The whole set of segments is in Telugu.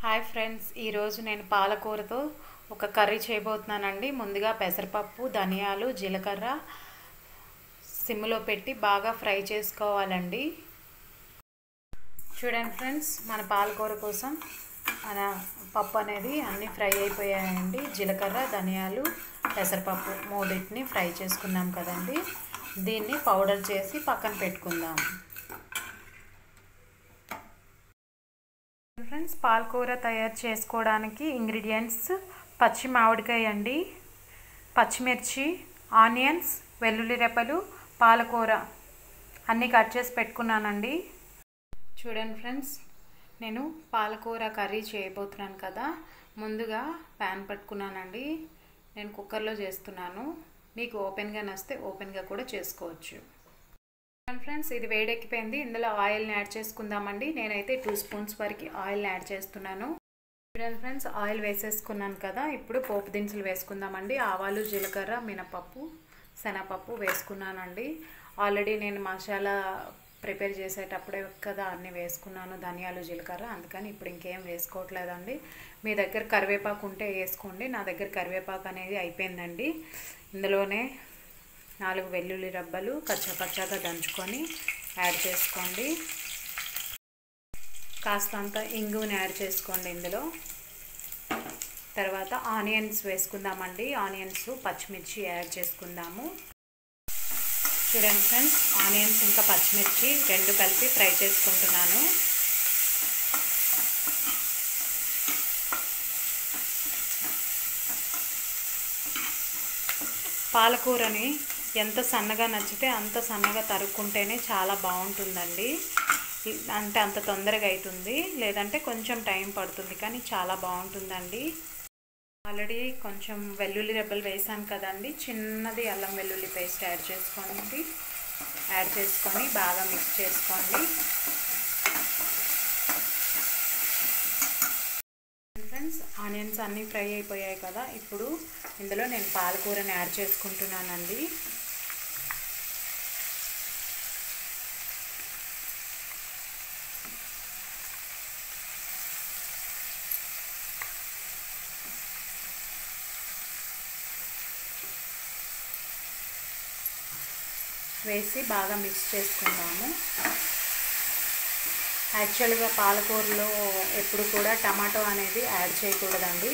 హాయ్ ఫ్రెండ్స్, ఈరోజు నేను పాలకూరతో ఒక కర్రీ చేయబోతున్నానండి. ముందుగా పెసరపప్పు, ధనియాలు, జీలకర్ర సిమ్లో పెట్టి బాగా ఫ్రై చేసుకోవాలండి. చూడండి ఫ్రెండ్స్, మన పాలకూర కోసం మన పప్పు అనేది అన్నీ ఫ్రై అయిపోయాయండి. జీలకర్ర, ధనియాలు, పెసరపప్పు మూడింటిని ఫ్రై చేసుకున్నాం కదండి. దీన్ని పౌడర్ చేసి పక్కన పెట్టుకుందాం. ఫ్రెండ్స్, పాలకూర తయారు చేసుకోవడానికి ఇంగ్రీడియంట్స్: పచ్చి మామిడికాయ అండి, పచ్చిమిర్చి, ఆనియన్స్, వెల్లుల్లి రెబ్బలు, పాలకూర అన్నీ కట్ చేసి పెట్టుకున్నానండి. చూడండి ఫ్రెండ్స్, నేను పాలకూర కర్రీ చేయబోతున్నాను కదా. ముందుగా ప్యాన్ పట్టుకున్నానండి. నేను కుక్కర్లో చేస్తున్నాను. మీకు ఓపెన్గా నచ్చితే ఓపెన్గా కూడా చేసుకోవచ్చు. ఫ్రెండ్స్, ఇది వేడెక్కిపోయింది. ఇందులో ఆయిల్ని యాడ్ చేసుకుందామండి. నేనైతే 2 స్పూన్స్ వరకు ఆయిల్ని యాడ్ చేస్తున్నాను. చూడండి ఫ్రెండ్స్, ఆయిల్ వేసేసుకున్నాను కదా. ఇప్పుడు పోపు దినుసులు వేసుకుందామండి. ఆవాలు, జీలకర్ర, మినపప్పు, శనగపప్పు వేసుకున్నానండి. ఆల్రెడీ నేను మసాలా ప్రిపేర్ చేసేటప్పుడే కదా అన్నీ వేసుకున్నాను, ధనియాలు, జీలకర్ర. అందుకని ఇప్పుడు ఇంకేం వేసుకోవట్లేదండి. మీ దగ్గర కరివేపాకు ఉంటే వేసుకోండి. నా దగ్గర కరివేపాకు అనేది అయిపోయిందండి. ఇందులోనే 4 వెల్లుల్లి రబ్బలు కచ్చాపచ్చాగా దంచుకొని యాడ్ చేసుకోండి. కాస్తంత ఇంగుని యాడ్ చేసుకోండి ఇందులో. తర్వాత ఆనియన్స్ వేసుకుందామండి. ఆనియన్స్, పచ్చిమిర్చి యాడ్ చేసుకుందాము. చూడండి ఫ్రెండ్స్, ఆనియన్స్ ఇంకా పచ్చిమిర్చి రెండు కలిపి ఫ్రై చేసుకుంటున్నాను. పాలకూరని ఎంత సన్నగా నచ్చితే అంత సన్నగా తరుక్కుంటేనే చాలా బాగుంటుందండి. అంటే అంత తొందరగా అవుతుంది, లేదంటే కొంచెం టైం పడుతుంది, కానీ చాలా బాగుంటుందండి. ఆల్రెడీ కొంచెం వెల్లుల్లి రెబ్బలు వేసాను కదండి. చిన్నది అల్లం వెల్లుల్లి పేస్ట్ యాడ్ చేసుకొని బాగా మిక్స్ చేసుకోండి. ఫ్రెండ్స్, ఆనియన్స్ అన్నీ ఫ్రై అయిపోయాయి కదా. ఇప్పుడు ఇందులో నేను పాలకూరని యాడ్ చేసుకుంటున్నానండి. వేసి బాగా మిక్స్ చేసుకుందాము. యాక్చువల్గా పాలకూరలో ఎప్పుడు కూడా టమాటో అనేది యాడ్ చేయకూడదండి.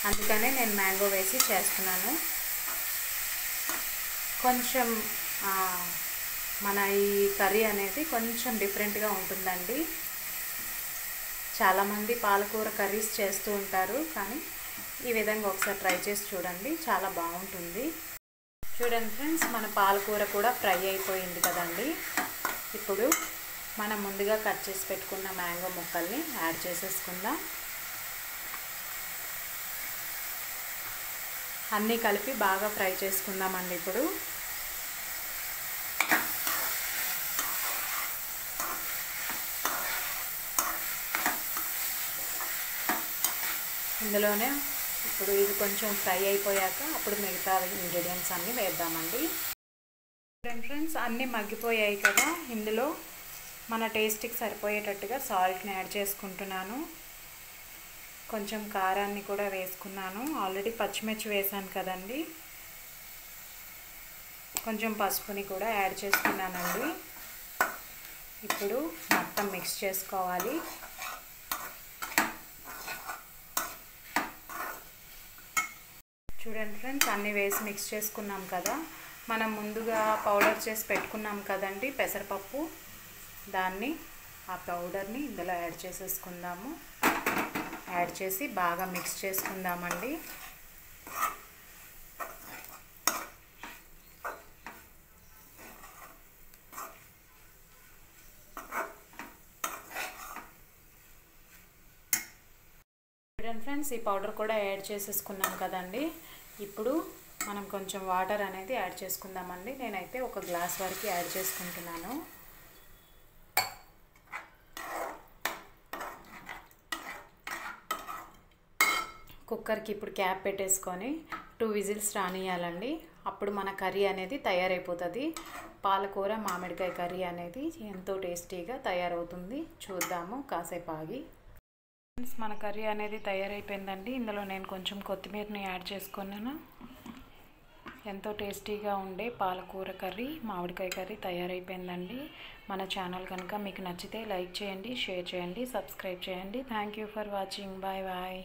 అందుకనే నేను మ్యాంగో వేసి చేస్తున్నాను. కొంచెం మన ఈ కర్రీ అనేది కొంచెం డిఫరెంట్గా ఉంటుందండి. చాలామంది పాలకూర కర్రీస్ చేస్తూ ఉంటారు, కానీ ఈ విధంగా ఒకసారి ట్రై చేసి చూడండి, చాలా బాగుంటుంది. చూడండి ఫ్రెండ్స్, మన పాలకూర కూడా ఫ్రై అయిపోయింది కదండి. ఇప్పుడు మనం ముందుగా కట్ చేసి పెట్టుకున్న మ్యాంగో ముక్కల్ని యాడ్ చేసేసుకుందాం. అన్నీ కలిపి బాగా ఫ్రై చేసుకుందామండి. ఇప్పుడు ఇందులోనే ఇప్పుడు ఇది కొంచెం ఫ్రై అయిపోయాక అప్పుడు మిగతా ఇంగ్రీడియంట్స్ అన్నీ వేద్దామండి. ఫ్రెండ్స్, అన్నీ మగ్గిపోయాయి కదా. ఇందులో మన టేస్ట్కి సరిపోయేటట్టుగా సాల్ట్ని యాడ్ చేసుకుంటున్నాను. కొంచెం కారాన్ని కూడా వేసుకున్నాను. ఆల్రెడీ పచ్చిమిర్చి వేసాను కదండి. కొంచెం పసుపుని కూడా యాడ్ చేసుకున్నానండి. ఇప్పుడు మొత్తం మిక్స్ చేసుకోవాలి. చూడండి ఫ్రెండ్స్, అన్నీ వేసి మిక్స్ చేసుకున్నాం కదా. మనం ముందుగా పౌడర్ చేసి పెట్టుకున్నాం కదండి పెసరపప్పు, ఆ పౌడర్ని ఇందులో యాడ్ చేసేసుకుందాము. యాడ్ చేసి బాగా మిక్స్ చేసుకుందామండి. చూడండి ఫ్రెండ్స్, ఈ పౌడర్ కూడా యాడ్ చేసేసుకున్నాం కదండి. ఇప్పుడు మనం కొంచెం వాటర్ అనేది యాడ్ చేసుకుందామండి. నేనైతే 1 గ్లాస్ వరకు యాడ్ చేసుకుంటున్నాను. కుక్కర్కి ఇప్పుడు క్యాప్ పెట్టేసుకొని 2 విజిల్స్ రానియాలండి. అప్పుడు మన కర్రీ అనేది తయారైపోతుంది. పాలకూర మామిడికాయ కర్రీ అనేది ఎంతో టేస్టీగా తయారవుతుంది. చూద్దాము కాసేపు ఆగి. ఫ్రెండ్స్, మన కర్రీ అనేది తయారైపోయిందండి. ఇందులో నేను కొంచెం కొత్తిమీరని యాడ్ చేసుకున్నాను. ఎంతో టేస్టీగా ఉండే పాలకూర కర్రీ, మామిడికాయ కర్రీ తయారైపోయిందండి. మన ఛానల్ కనుక మీకు నచ్చితే లైక్ చేయండి, షేర్ చేయండి, సబ్స్క్రైబ్ చేయండి. Thank you for watching. Bye bye.